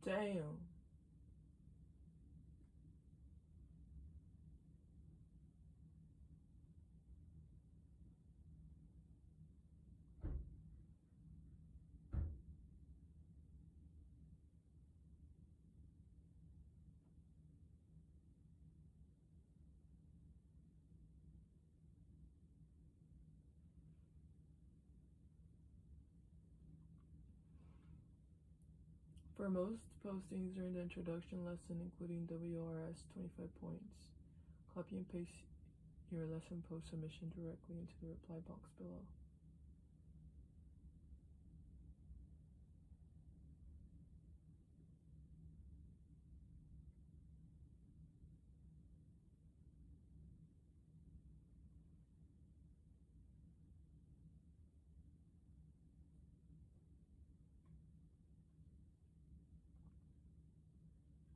Damn. For most postings during the introduction lesson, including WRS 25 points, copy and paste your lesson post submission directly into the reply box below.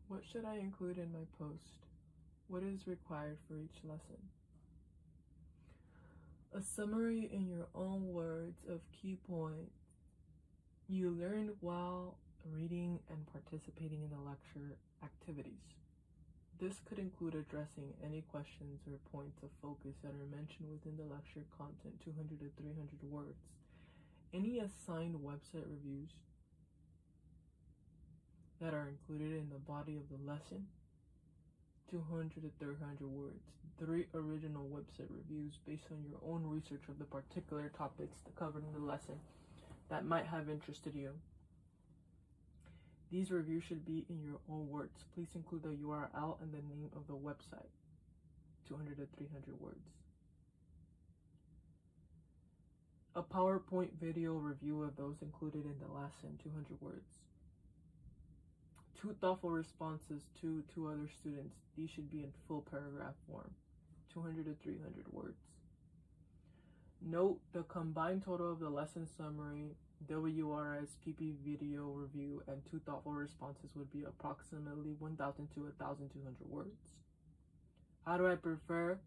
What should I include in my post? What is required for each lesson? A summary in your own words of key points you learned while reading and participating in the lecture activities. This could include addressing any questions or points of focus that are mentioned within the lecture content, 200 to 300 words. Any assigned website reviews that are included in the body of the lesson, 200 to 300 words. 3 original website reviews based on your own research of the particular topics covered in the lesson that might have interested you. These reviews should be in your own words. Please include the URL and the name of the website, 200 to 300 words. A PowerPoint video review of those included in the lesson, 200 words. 2 thoughtful responses to 2 other students. These should be in full paragraph form, 200 to 300 words. Note the combined total of the lesson summary, WRS, PP video review, and 2 thoughtful responses would be approximately 1,000 to 1,200 words. How do I prefer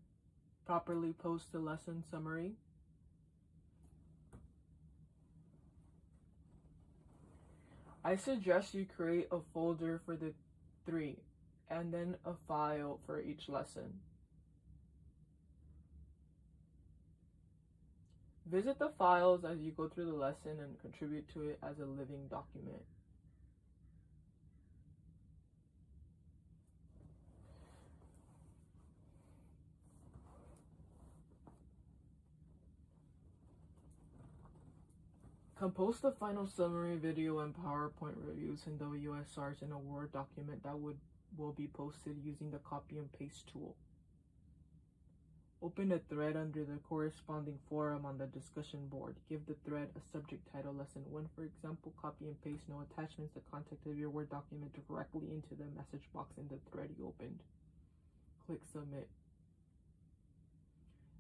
properly post the lesson summary? I suggest you create a folder for the 3 and then a file for each lesson. Visit the files as you go through the lesson and contribute to it as a living document. Compose the final summary, video, and PowerPoint reviews in WSRs in a Word document that will be posted using the copy and paste tool. Open a thread under the corresponding forum on the discussion board. Give the thread a subject title lesson 1, for example. Copy and paste no attachments the content of your Word document directly into the message box in the thread you opened. Click submit.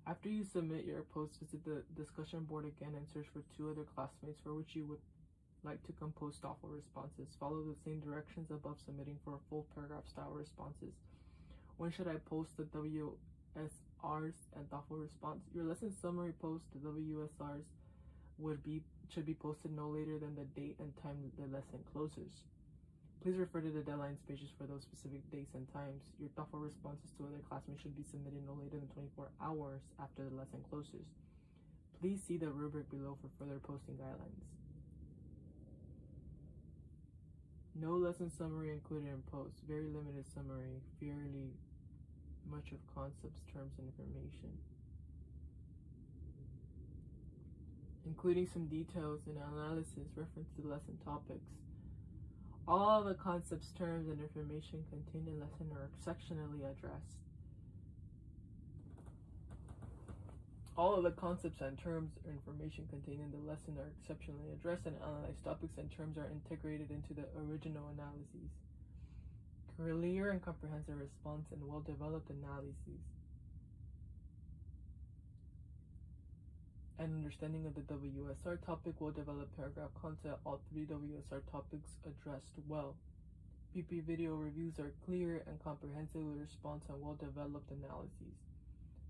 After you submit your post, visit the discussion board again and search for 2 other classmates for which you would like to compose thoughtful responses. Follow the same directions above submitting for full paragraph style responses. When should I post the WSRs and thoughtful response? Your lesson summary post, the WSRs, should be posted no later than the date and time the lesson closes. Please refer to the deadlines pages for those specific dates and times. Your thoughtful responses to other classmates should be submitted no later than 24 hours after the lesson closes. Please see the rubric below for further posting guidelines. No lesson summary included in post. Very limited summary. Fairly much of concepts, terms, and information, including some details and analysis reference to lesson topics. All the concepts, terms, and information contained in lesson are sectionally addressed. All of the concepts and terms or information contained in the lesson are exceptionally addressed, and analyzed topics and terms are integrated into the original analyses. Clear and comprehensive response and well-developed analyses. An understanding of the WSR topic will develop paragraph content. All 3 WSR topics addressed well. PP video reviews are clear and comprehensive response and well-developed analyses.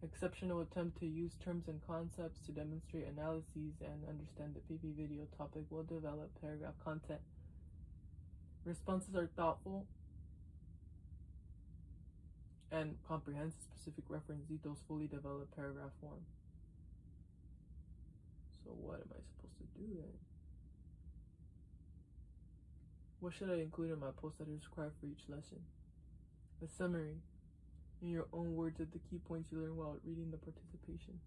Exceptional attempt to use terms and concepts to demonstrate analyses and understand the PP video topic will develop paragraph content. Responses are thoughtful and comprehensive. Specific reference details fully developed paragraph form. So what am I supposed to do then? What should I include in my post that I describe for each lesson? A summary, in your own words, of the key points you learn while reading the participation.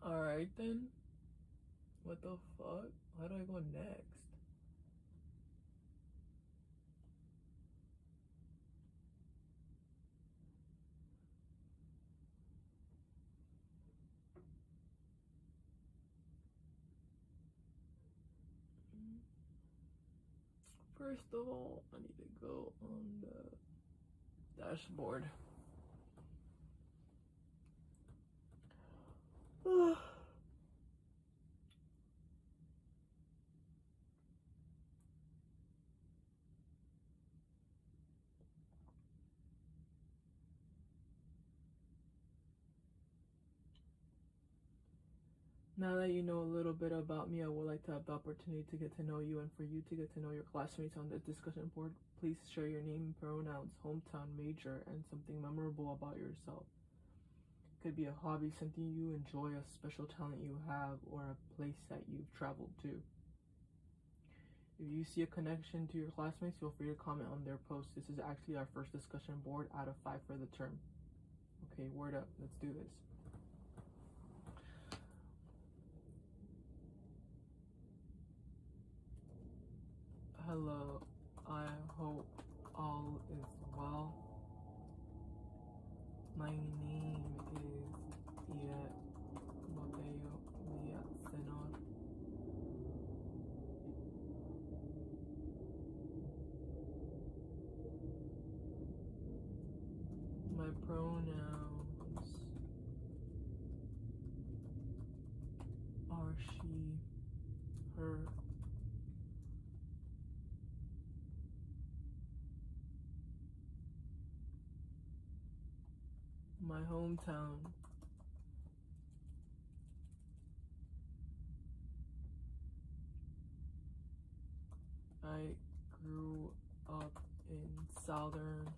Alright then. What the fuck? How do I go next? First of all, I need to go on the dashboard. Now that you know a little bit about me, I would like to have the opportunity to get to know you and for you to get to know your classmates on the discussion board. Please share your name, pronouns, hometown, major, and something memorable about yourself. It could be a hobby, something you enjoy, a special talent you have, or a place that you've traveled to. If you see a connection to your classmates, feel free to comment on their post. This is actually our first discussion board out of 5 for the term. Okay, word up. Let's do this. Hello, I hope all is well. My name is Iet Boteo Villasenor. My pronouns are she, her. My hometown I grew up in Southern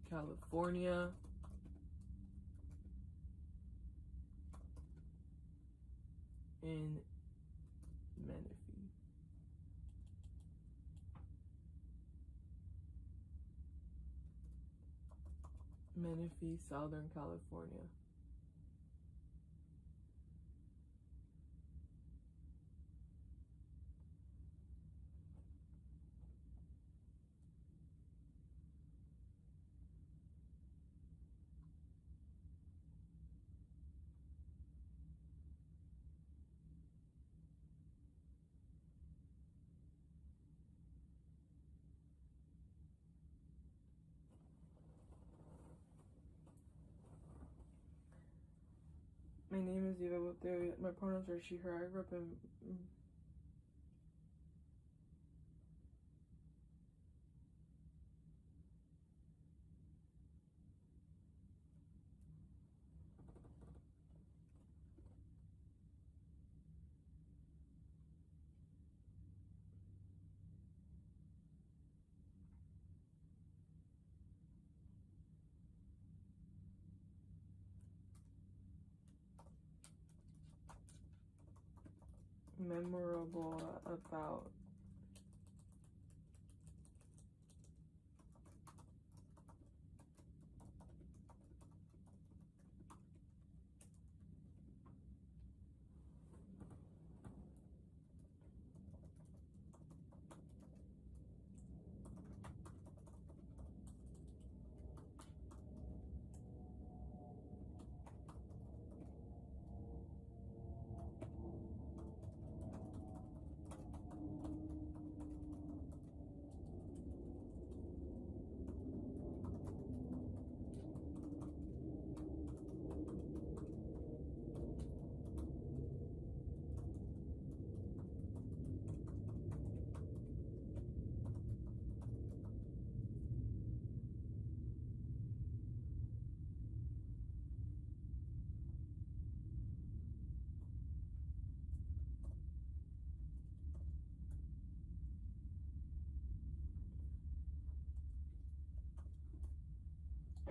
California. In Menifee. Menifee, Southern California. My name is Eva Boteo. My pronouns are she, her. I grew up in memorable about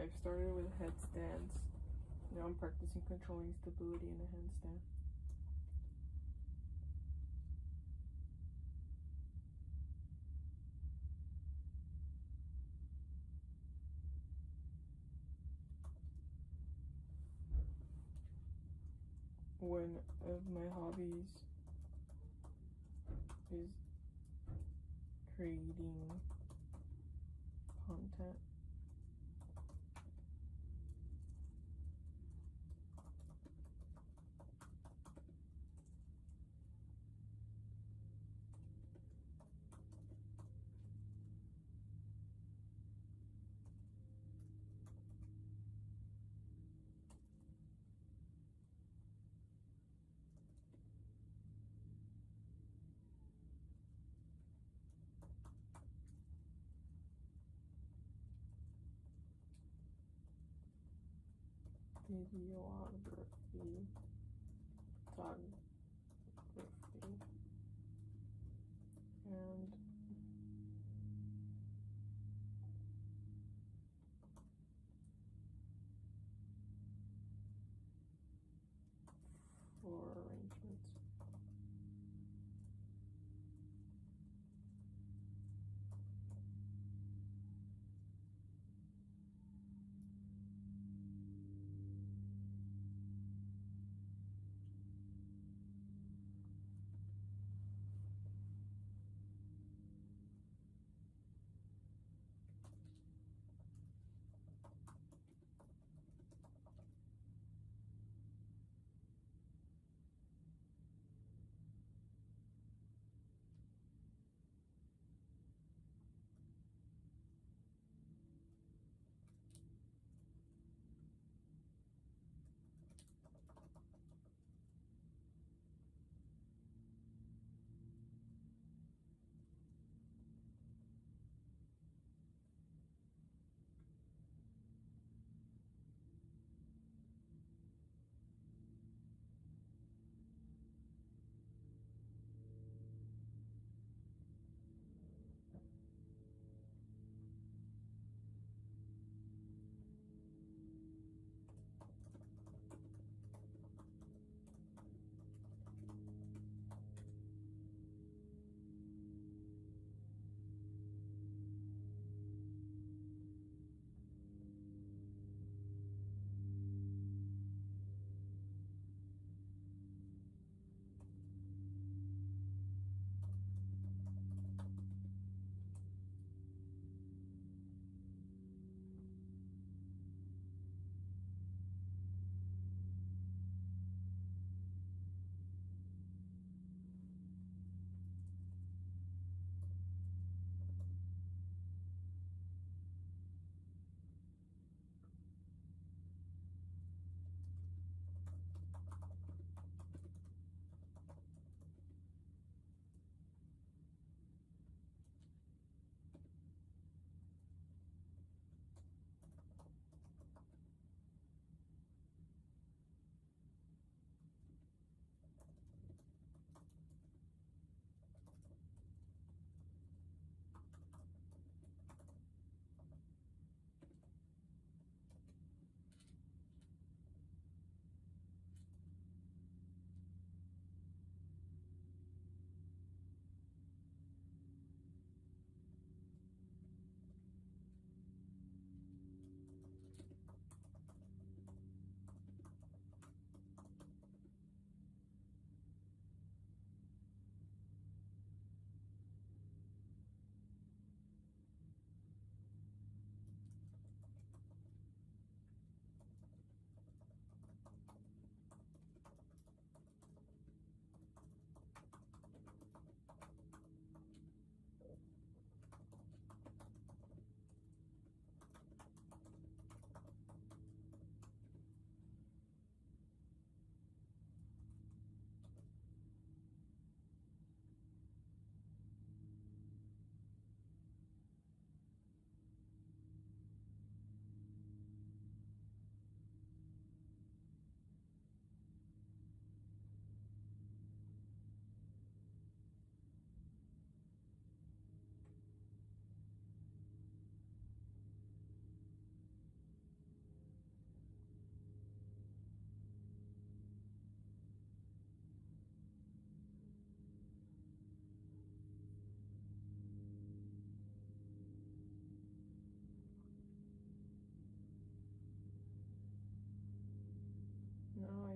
I've started with headstands. Now I'm practicing controlling stability in a handstand. One of my hobbies is creating content. Videography, photography, and floor arrangements.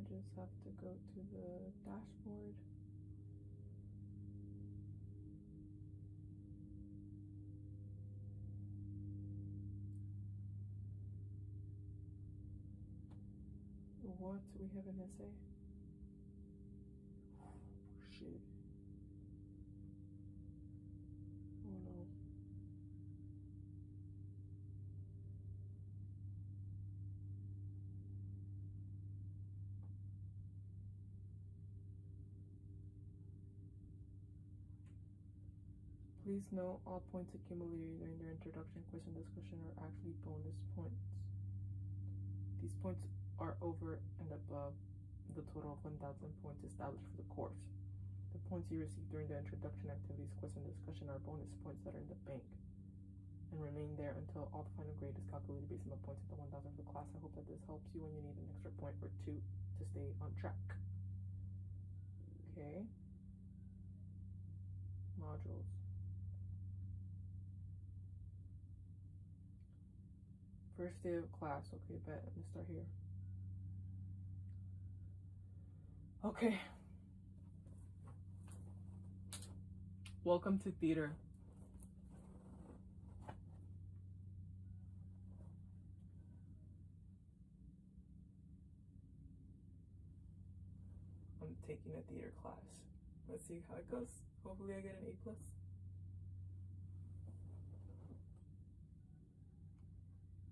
just have to go to the dashboard. What? We have an essay? Shit. Oh no. Please note all points accumulated during their introduction, quiz, and discussion are actually bonus points. These points are over and above the total of 1,000 points established for the course. The points you receive during the introduction activities, quiz, and discussion are bonus points that are in the bank and remain there until all the final grade is calculated based on the points of the 1,000 for the class. I hope that this helps you when you need an extra point or two to stay on track. Okay. Modules. First day of class. Okay, bet. Let me start here. Okay. Welcome to theater. I'm taking a theater class. Let's see how it goes. Hopefully I get an A+.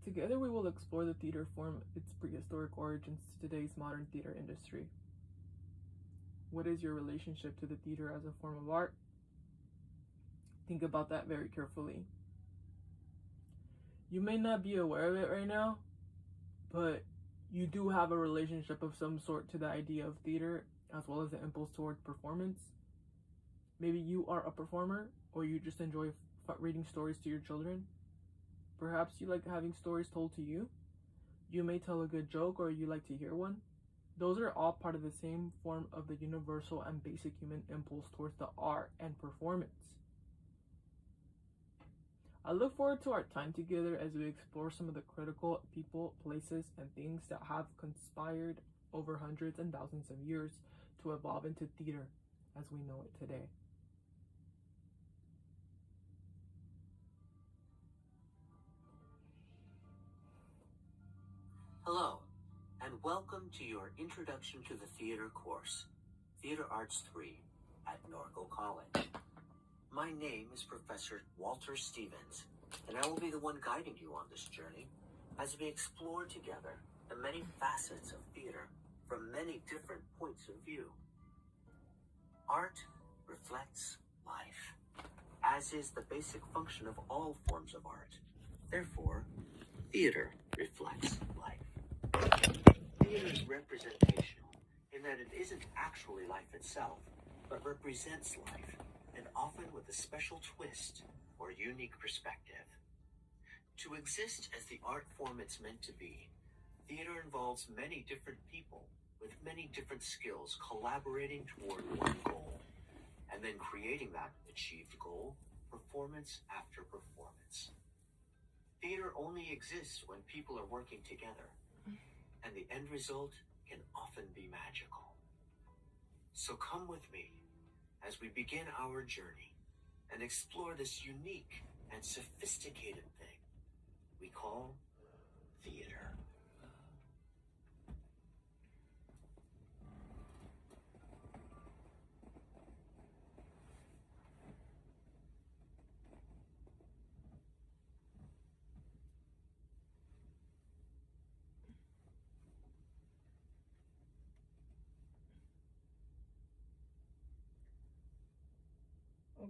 Together we will explore the theater form, its prehistoric origins to today's modern theater industry. What is your relationship to the theater as a form of art? Think about that very carefully. You may not be aware of it right now, but you do have a relationship of some sort to the idea of theater, as well as the impulse towards performance. Maybe you are a performer, or you just enjoy reading stories to your children. Perhaps you like having stories told to you. You may tell a good joke, or you like to hear one. Those are all part of the same form of the universal and basic human impulse towards the art and performance. I look forward to our time together as we explore some of the critical people, places, and things that have conspired over hundreds and thousands of years to evolve into theater as we know it today. Hello, and welcome to your Introduction to the Theater course, Theater Arts 3 at Norco College. My name is Professor Walter Stevens, and I will be the one guiding you on this journey as we explore together the many facets of theater from many different points of view. Art reflects life, as is the basic function of all forms of art. Therefore, theater reflects life. Theater is representational in that it isn't actually life itself, but represents life, and often with a special twist or unique perspective. To exist as the art form it's meant to be, theater involves many different people with many different skills collaborating toward one goal, and then creating that achieved goal, performance after performance. Theater only exists when people are working together, and the end result can often be magical. So come with me as we begin our journey and explore this unique and sophisticated thing we call theater.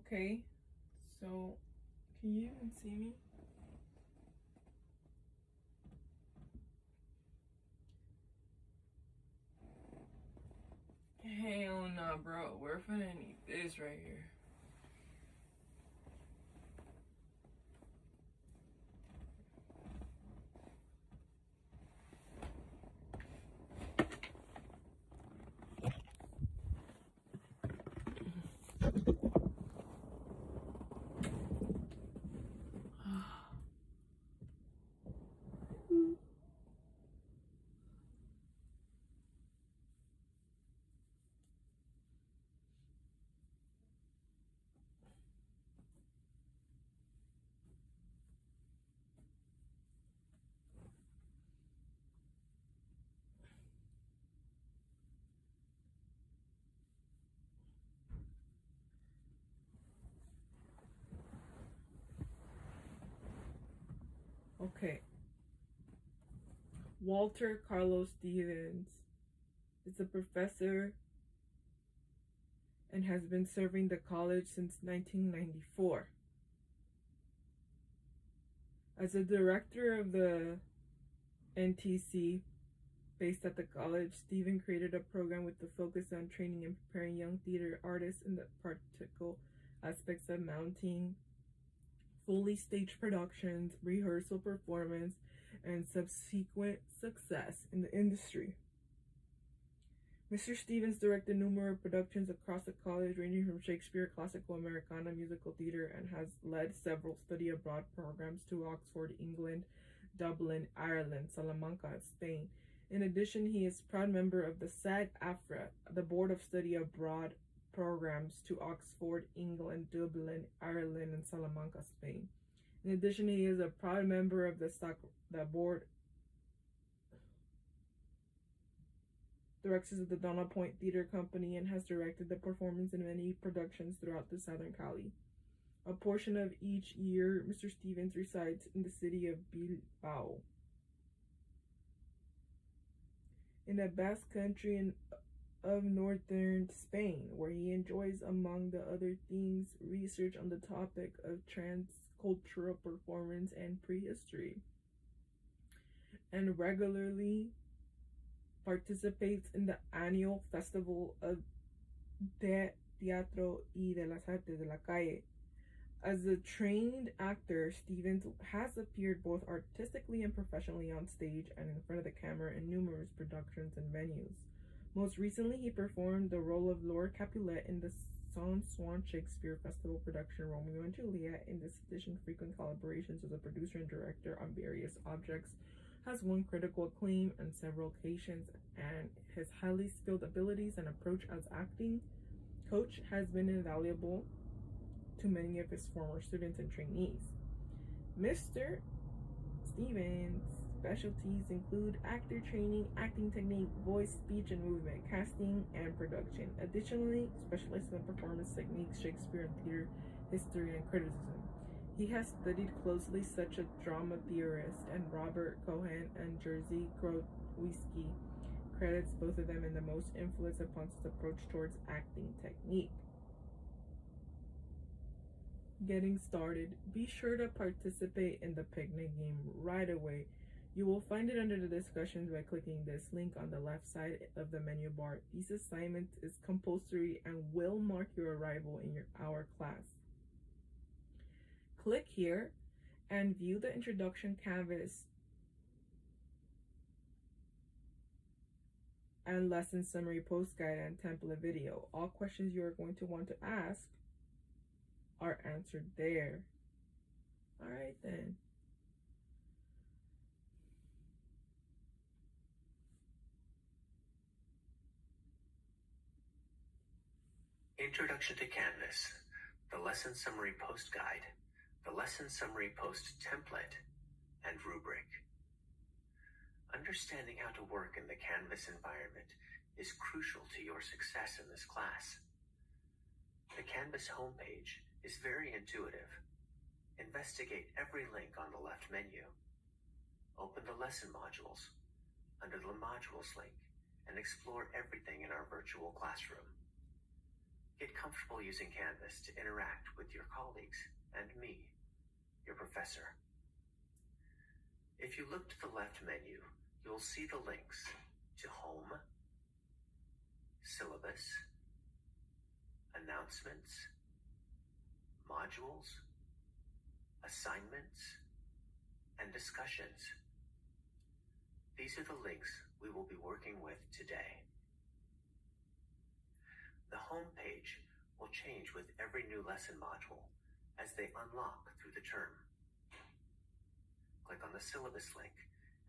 Okay, so can you even see me? Hell no, bro. We're finna need this right here. Walter Carlos Stevens is a professor and has been serving the college since 1994. As a director of the NTC based at the college, Stephen created a program with the focus on training and preparing young theater artists in the practical aspects of mounting fully staged productions, rehearsal performance, and subsequent success in the industry. Mr. Stevens directed numerous productions across the college, ranging from Shakespeare, classical, Americana, musical theater, and has led several study abroad programs to Oxford, England, Dublin, Ireland, Salamanca, and Spain. In addition, he is a proud member of the SAG-AFTRA, the Board of Study Abroad programs to Oxford, England, Dublin, Ireland, and Salamanca, Spain. In addition, he is a proud member of the board directors of the Donna Point Theater Company and has directed the performance in many productions throughout the Southern Cali. A portion of each year, Mr. Stevens resides in the city of Bilbao, in the Basque Country of northern Spain, where he enjoys, among the other things, research on the topic of transcultural performance and prehistory, and regularly participates in the annual Festival of de Teatro y de las Artes de la Calle. As a trained actor, Stevens has appeared both artistically and professionally on stage and in front of the camera in numerous productions and venues. Most recently, he performed the role of Lord Capulet in the San Juan Shakespeare Festival production Romeo and Juliet. In this edition, frequent collaborations as a producer and director on various objects, has won critical acclaim on several occasions, and his highly skilled abilities and approach as acting coach has been invaluable to many of his former students and trainees. Mr. Stevens' specialties include actor training, acting technique, voice, speech and movement, casting, and production. Additionally, specializes in performance techniques, Shakespeare and theater history and criticism. He has studied closely such a drama theorist and Robert Cohen and Jerzy Grotowski credits both of them in the most influence upon his approach towards acting technique. Getting started. Be sure to participate in the picnic game right away. You will find it under the discussions by clicking this link on the left side of the menu bar. These assignments is compulsory and will mark your arrival in our class. Click here and view the introduction canvas and lesson summary post guide and template video. All questions you are going to want to ask are answered there. All right then. Introduction to Canvas, the lesson summary post guide, the lesson summary post template, and rubric. Understanding how to work in the Canvas environment is crucial to your success in this class. The Canvas homepage is very intuitive. Investigate every link on the left menu. Open the lesson modules under the modules link and explore everything in our virtual classroom. Get comfortable using Canvas to interact with your colleagues and me, your professor. If you look to the left menu, you'll see the links to Home, Syllabus, Announcements, Modules, Assignments, and Discussions. These are the links we will be working with today. The home page will change with every new lesson module as they unlock through the term. Click on the syllabus link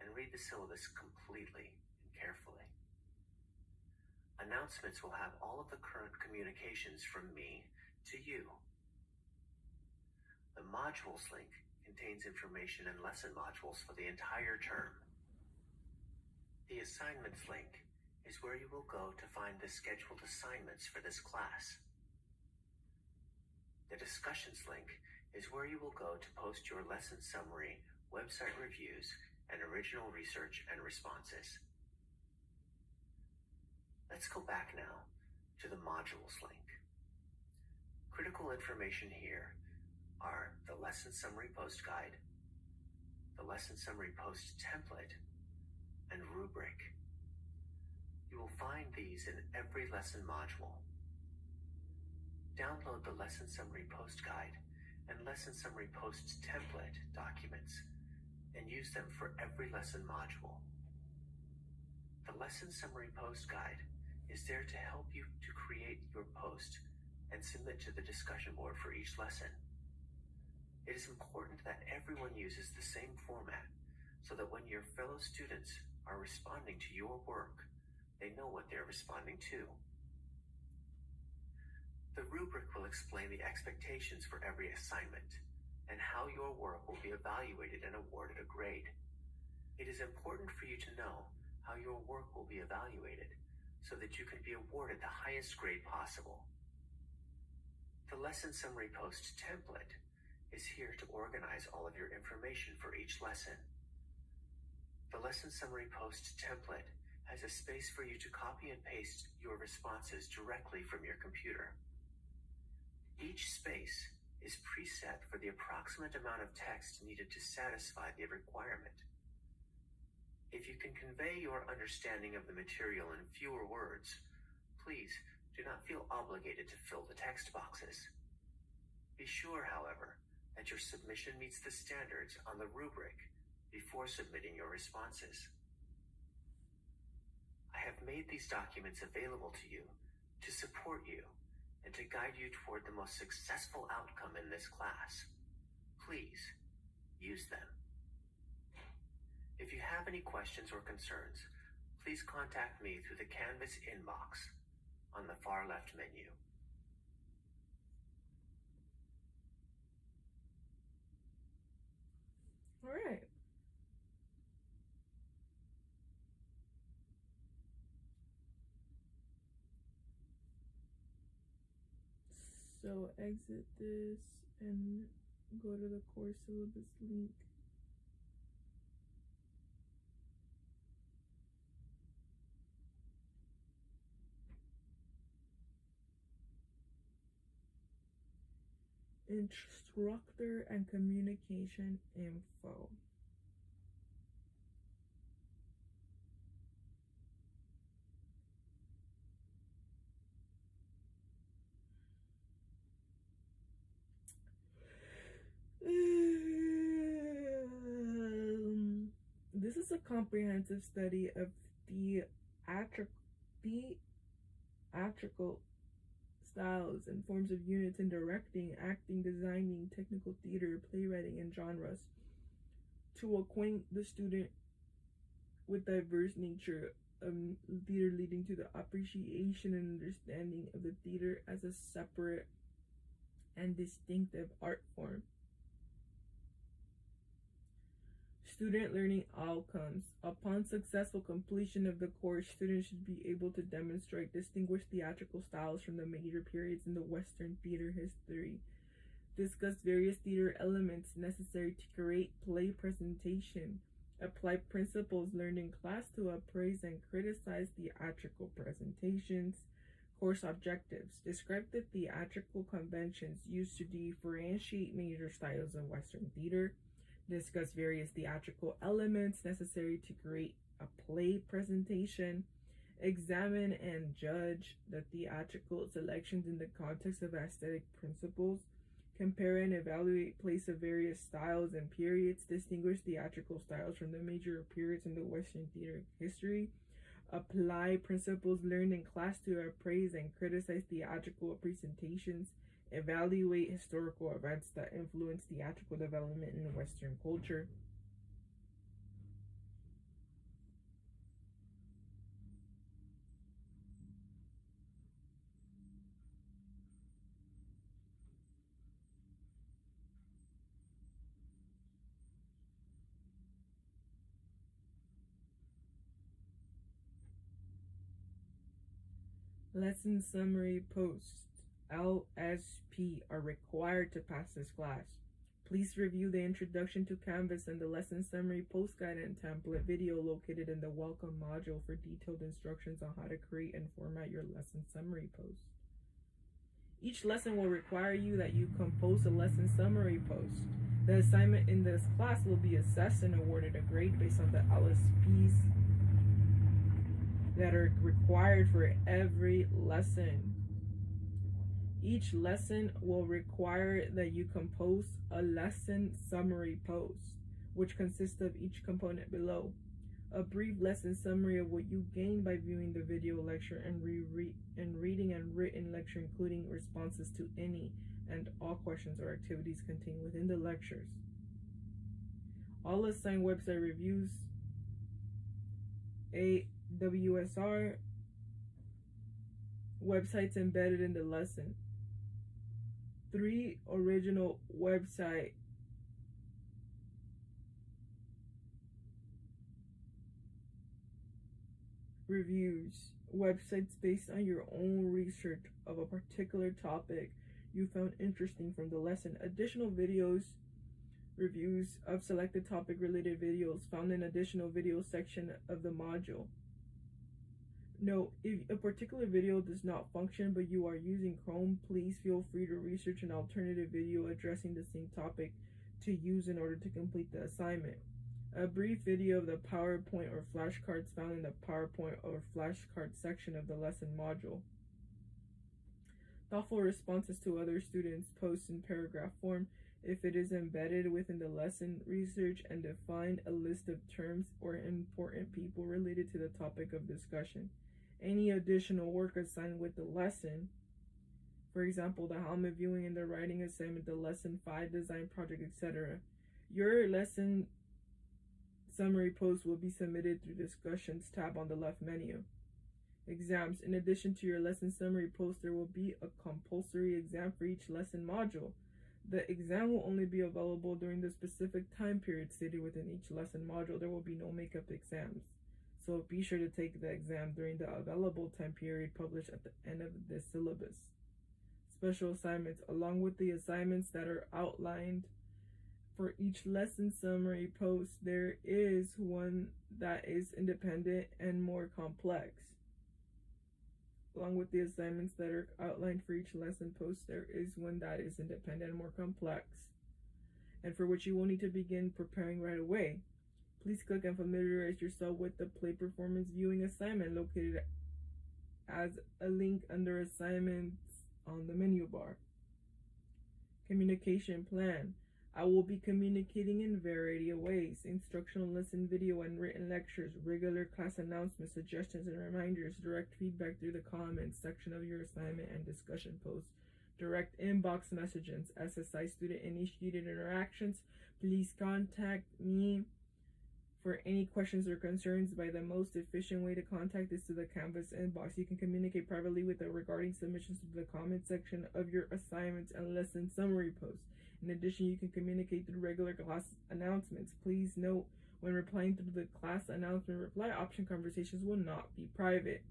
and read the syllabus completely and carefully. Announcements will have all of the current communications from me to you. The modules link contains information and lesson modules for the entire term. The assignments link is where you will go to find the scheduled assignments for this class. The discussions link is where you will go to post your lesson summary, website reviews, and original research and responses. Let's go back now to the modules link. Critical information here are the lesson summary post guide, the lesson summary post template, and rubric. You will find these in every lesson module. Download the lesson summary post guide and lesson summary post template documents and use them for every lesson module. The lesson summary post guide is there to help you to create your post and submit to the discussion board for each lesson. It is important that everyone uses the same format so that when your fellow students are responding to your work, they know what they're responding to. The rubric will explain the expectations for every assignment and how your work will be evaluated and awarded a grade. It is important for you to know how your work will be evaluated so that you can be awarded the highest grade possible. The lesson summary post template is here to organize all of your information for each lesson. The lesson summary post template has a space for you to copy and paste your responses directly from your computer. Each space is preset for the approximate amount of text needed to satisfy the requirement. If you can convey your understanding of the material in fewer words, please do not feel obligated to fill the text boxes. Be sure, however, that your submission meets the standards on the rubric before submitting your responses. I have made these documents available to you to support you and to guide you toward the most successful outcome in this class. Please use them. If you have any questions or concerns, please contact me through the Canvas inbox on the far left menu. All right. So exit this and go to the course syllabus link. Instructor and communication info. This is a comprehensive study of theatrical styles and forms of units in directing, acting, designing, technical theater, playwriting, and genres to acquaint the student with diverse nature of theater, leading to the appreciation and understanding of the theater as a separate and distinctive art form. Student learning outcomes. Upon successful completion of the course, students should be able to demonstrate distinguished theatrical styles from the major periods in the Western theater history, discuss various theater elements necessary to create play presentation, apply principles learned in class to appraise and criticize theatrical presentations. Course objectives. Describe the theatrical conventions used to differentiate major styles of Western theater. Discuss various theatrical elements necessary to create a play presentation. Examine and judge the theatrical selections in the context of aesthetic principles. Compare and evaluate plays of various styles and periods. Distinguish theatrical styles from the major periods in the Western theater history. Apply principles learned in class to appraise and criticize theatrical presentations. Evaluate historical events that influence theatrical development in Western culture. Lesson summary posts. LSP are required to pass this class. Please review the Introduction to Canvas and the Lesson Summary Post Guide and Template video located in the Welcome module for detailed instructions on how to create and format your lesson summary post. Each lesson will require you that you compose a lesson summary post. The assignment in this class will be assessed and awarded a grade based on the LSPs that are required for every lesson. Each lesson will require that you compose a lesson summary post, which consists of each component below. A brief lesson summary of what you gained by viewing the video lecture and reading and written lecture, including responses to any and all questions or activities contained within the lectures. All assigned website reviews, AWSR websites embedded in the lesson. 3 original website reviews, websites based on your own research of a particular topic you found interesting from the lesson. Additional videos, reviews of selected topic related videos found in additional video section of the module. Note, if a particular video does not function but you are using Chrome, please feel free to research an alternative video addressing the same topic to use in order to complete the assignment. A brief video of the PowerPoint or flashcards found in the PowerPoint or flashcard section of the lesson module. Thoughtful responses to other students' posts in paragraph form if it is embedded within the lesson. Research and define a list of terms or important people related to the topic of discussion. Any additional work assigned with the lesson, for example, the helmet viewing and the writing assignment, the lesson 5 design project, etc. Your lesson summary post will be submitted through discussions tab on the left menu. Exams. In addition to your lesson summary post, there will be a compulsory exam for each lesson module. The exam will only be available during the specific time period stated within each lesson module. There will be no makeup exams. So be sure to take the exam during the available time period published at the end of this syllabus. Special assignments. Along with the assignments that are outlined for each lesson summary post, there is one that is independent and more complex. Along with the assignments that are outlined for each lesson post, there is one that is independent and more complex, and for which you will need to begin preparing right away. Please click and familiarize yourself with the Play Performance Viewing assignment located as a link under Assignments on the menu bar. Communication plan. I will be communicating in a variety of ways: instructional lesson video and written lectures, regular class announcements, suggestions and reminders, direct feedback through the comments section of your assignment and discussion posts, direct inbox messages, SSI student-initiated interactions. Please contact me for any questions or concerns. By the most efficient way to contact is to the Canvas inbox. You can communicate privately with the regarding submissions to the comment section of your assignments and lesson summary posts. In addition, you can communicate through regular class announcements. Please note, when replying through the class announcement reply option, conversations will not be private.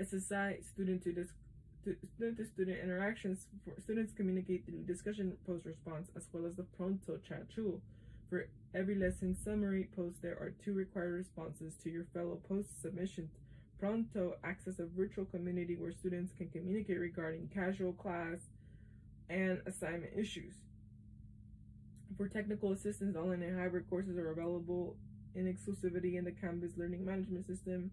SSI student-to-student interactions. Students communicate through discussion post response as well as the Pronto chat tool. For every lesson summary post, there are 2 required responses to your fellow post submissions. Pronto acts as a virtual community where students can communicate regarding casual class and assignment issues. For technical assistance, online and hybrid courses are available in exclusivity in the Canvas Learning Management System.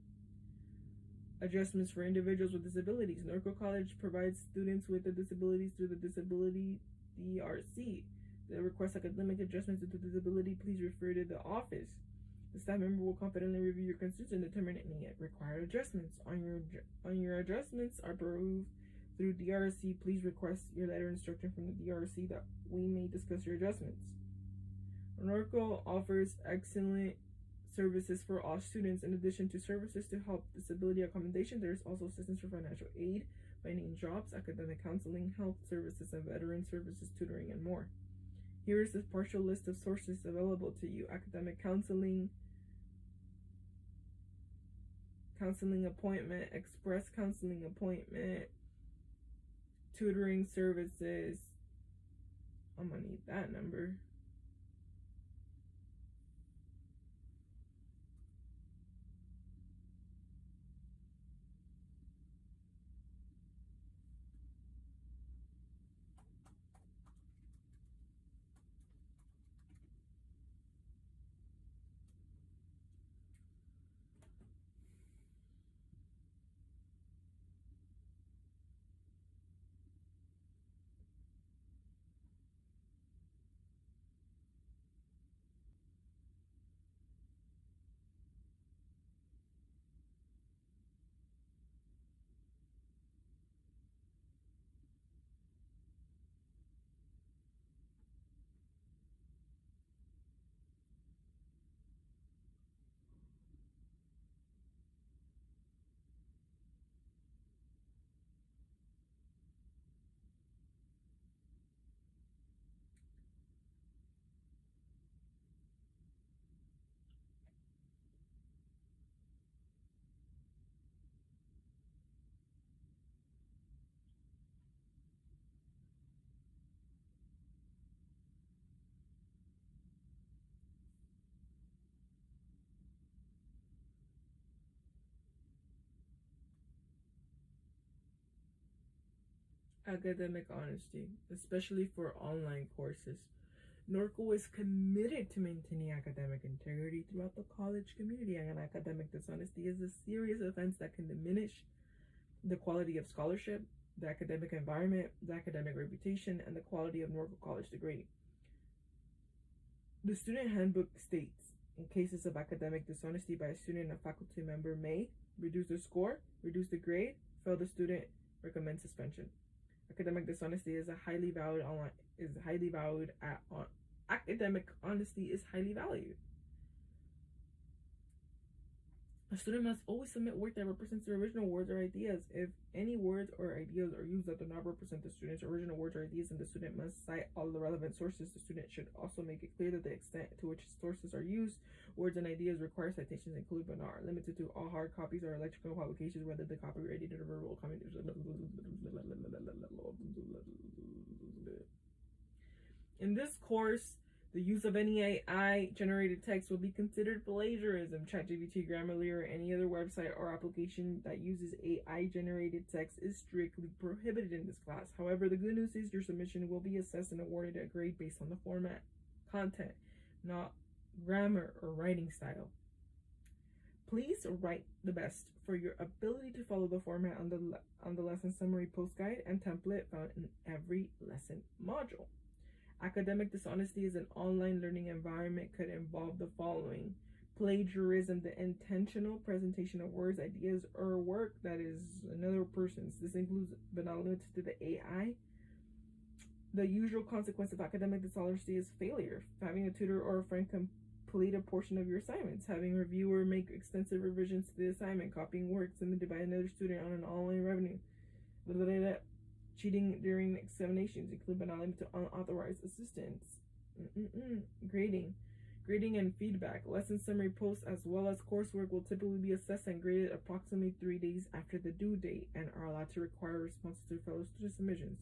Adjustments for individuals with disabilities. Norco College provides students with disabilities through the Disability DRC. To request academic adjustments due to disability, please refer to the office. The staff member will confidently review your concerns and determine any required adjustments. On your adjustments are approved through DRC, please request your letter of instruction from the DRC that we may discuss your adjustments. Norco offers excellent services for all students. In addition to services to help disability accommodation, there is also assistance for financial aid, finding jobs, academic counseling, health services, and veteran services, tutoring, and more. Here is a partial list of sources available to you: academic counseling, counseling appointment, express counseling appointment, tutoring services. I'm gonna need that number. academic honesty, especially for online courses. Norco is committed to maintaining academic integrity throughout the college community, and academic dishonesty is a serious offense that can diminish the quality of scholarship, the academic environment, the academic reputation, and the quality of Norco College degree. The student handbook states, in cases of academic dishonesty by a student, a faculty member may reduce the score, reduce the grade, fail the student, recommend suspension. Academic dishonesty is highly valued academic honesty is highly valued. A student must always submit work that represents the original words or ideas. If any words or ideas are used that do not represent the student's original words or ideas, then the student must cite all the relevant sources. The student should also make it clear that the extent to which sources are used, words and ideas require citations include but not limited to all hard copies or electronic publications, whether the copyrighted or verbal comment. In this course, the use of any AI-generated text will be considered plagiarism. ChatGPT, Grammarly, or any other website or application that uses AI-generated text is strictly prohibited in this class. However, the good news is your submission will be assessed and awarded a grade based on the format, content, not grammar or writing style. Please write the best for your ability to follow the format on the lesson summary, post guide, and template found in every lesson module. Academic dishonesty is an online learning environment could involve the following: plagiarism, the intentional presentation of words, ideas, or work that is another person's. This includes, but not limited to, the AI. The usual consequence of academic dishonesty is failure. Having a tutor or a friend complete a portion of your assignments, having a reviewer make extensive revisions to the assignment, copying work submitted by another student on an online revenue, cheating during examinations, include but not limited to unauthorized assistance. Grading and feedback. Lesson summary posts as well as coursework will typically be assessed and graded approximately 3 days after the due date and are allowed to require responses to fellow student submissions.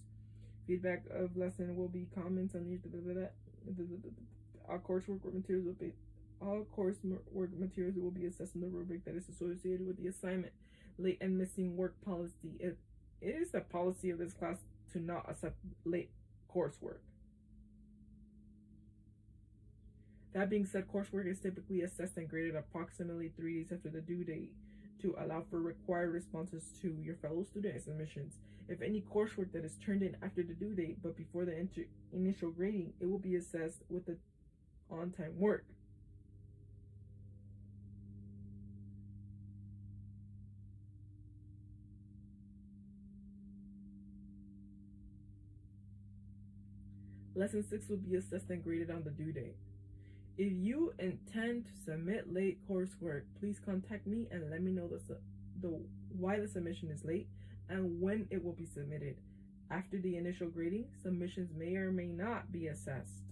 Feedback of lesson will be comments on all coursework materials will be assessed in the rubric that is associated with the assignment. Late and missing work policy. It is the policy of this class to not accept late coursework. That being said, coursework is typically assessed and graded approximately 3 days after the due date to allow for required responses to your fellow student submissions. If any coursework that is turned in after the due date but before the initial grading, it will be assessed with the on-time work. Lesson 6 will be assessed and graded on the due date. If you intend to submit late coursework, please contact me and let me know why the submission is late and when it will be submitted. After the initial grading, submissions may or may not be assessed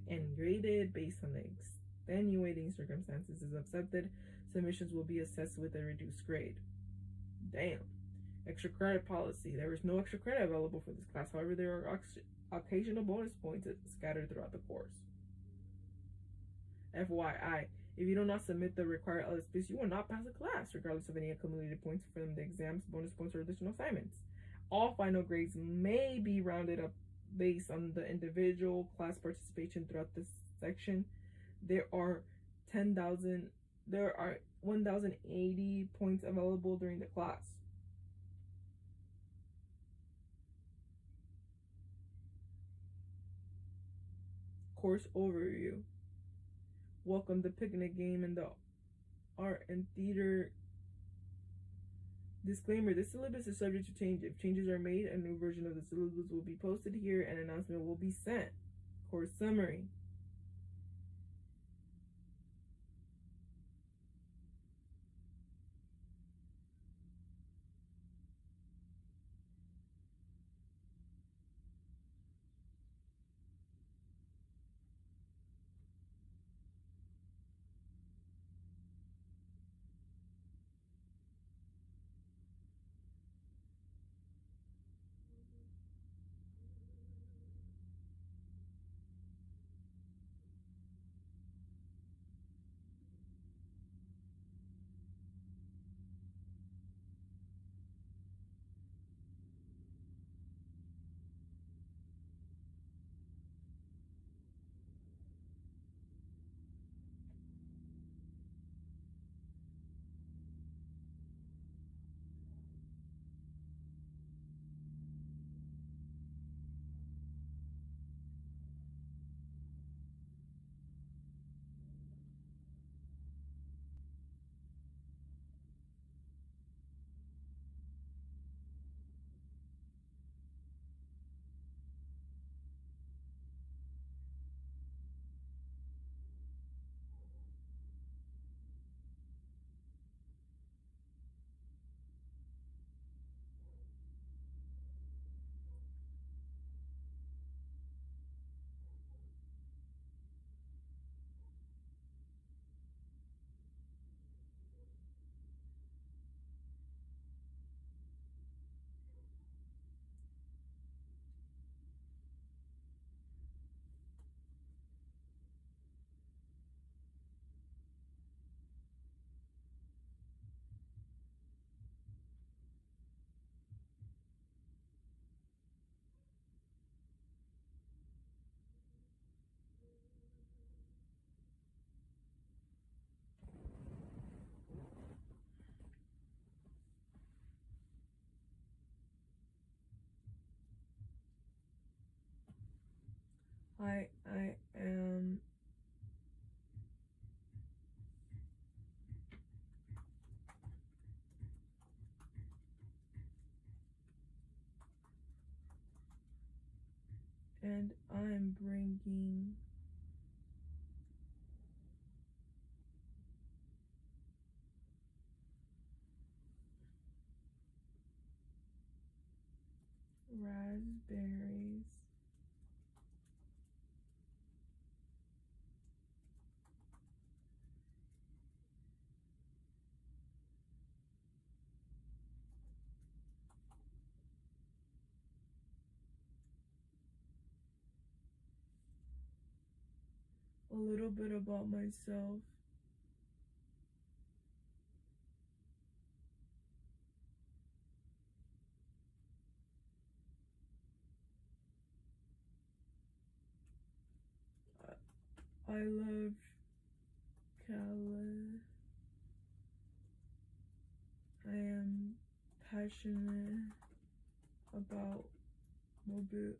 and graded based on the extenuating circumstances. As accepted, submissions will be assessed with a reduced grade. Damn. Extra credit policy. There is no extra credit available for this class. However, there are occasional bonus points scattered throughout the course. FYI, if you do not submit the required LSPs, you will not pass the class, regardless of any accumulated points from the exams, bonus points, or additional assignments. All final grades may be rounded up based on the individual class participation throughout this section. There are 1,080 points available during the class. Course overview. Welcome the picnic game and the art and theater. Disclaimer: this syllabus is subject to change. If changes are made, a new version of the syllabus will be posted here and an announcement will be sent. Course summary. I am and I'm bringing raspberries a little bit about myself. I love Cali. I am passionate about Mobile.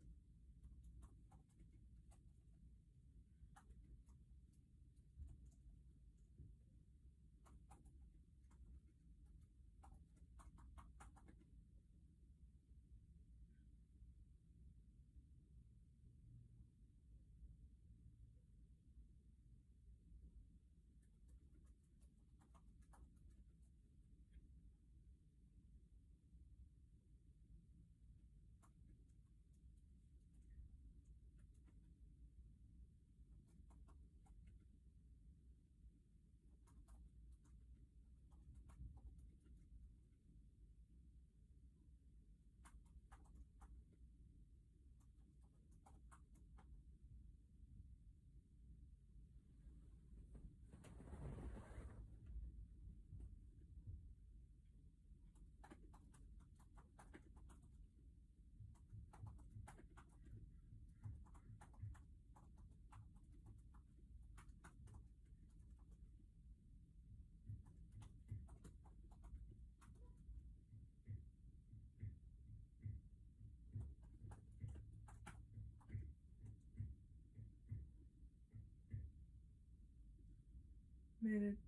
Mediterranean.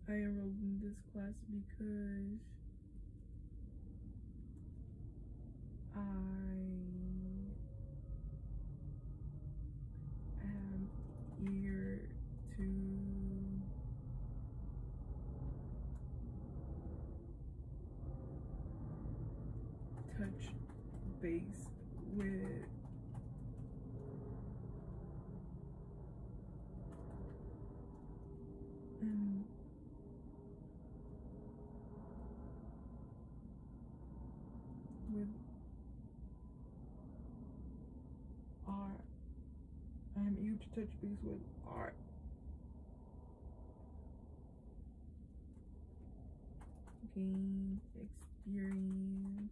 I enrolled in this class because I am eager to touch base with and with art. I am eager to touch base with art. Gain experience.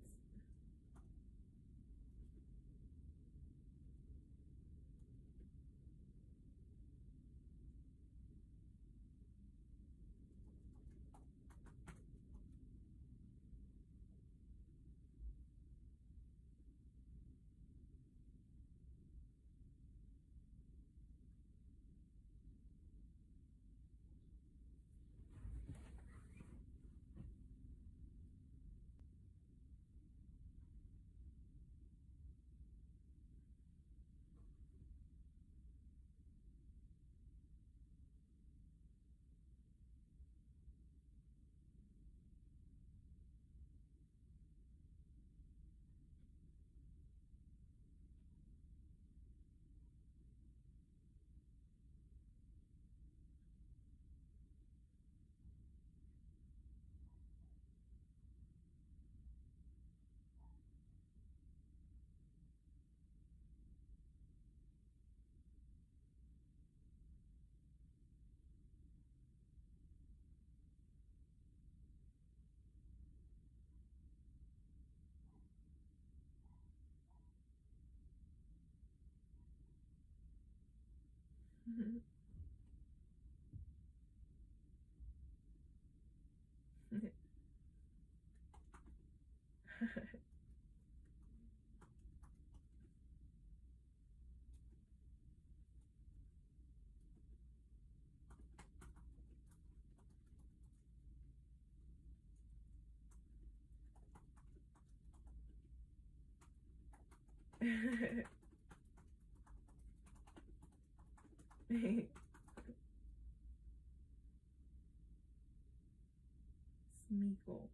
Smeagol.